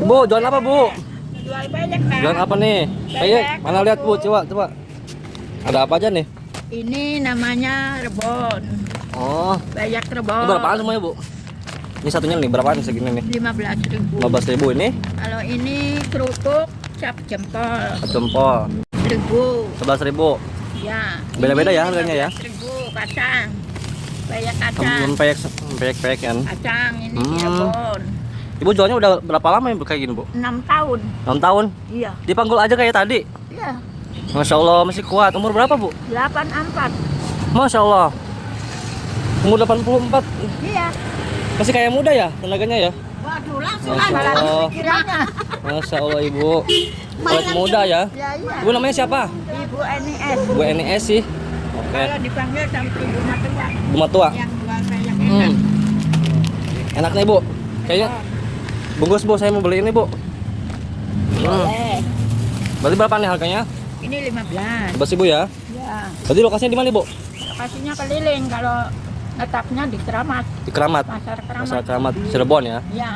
Bu, jualan apa, Bu? Jual banyak, Bang. Jualan apa nih? Peyek. Mana lihat, Bu? Coba. Ada apa aja nih? Ini namanya rebon. Oh, Banyak ini rebon. berapaan semuanya, Bu? Ini satunya nih, berapaan segini nih? 15.000. 15.000 ini. Kalau ini kerupuk cap jempol Jempol 1.000. 11.000. Ya. Beda-beda Ini ya harganya ya? 15.000 kacang. Banyak kacang. Peyek kan. Kacang ini Hmm. rebon. Ibu jualnya udah berapa lama ya kayak gini, Bu? 6 tahun. 6 tahun. Iya. Dipanggul aja kayak tadi. Iya. Masya Allah, masih kuat. Umur berapa, Bu? 84. Masya Allah. Umur 84. Iya. Masih kayak muda ya tenaganya ya? Waduh, langsung Masya malah Allah. pikirannya. Masya Allah, Ibu. Awet muda ya. Ya, iya. Ibu namanya siapa? Ibu NIS. Bu NES sih. Oke. Kalau dipanggil sama ibu matua. Bu tua. Yang jual banyak Hmm. enak. Enak nih, Bu. Kayaknya bungkus, Bu. Saya mau beli ini, Bu. Boleh. Berarti berapa nih harganya? Ini 15. 11.000 ya. Ya. Berarti lokasinya di mana, Bu? Lokasinya keliling, kalau netapnya di Keramat. Di Keramat. Pasar Keramat. Pasar Keramat Cirebon ya. Ya.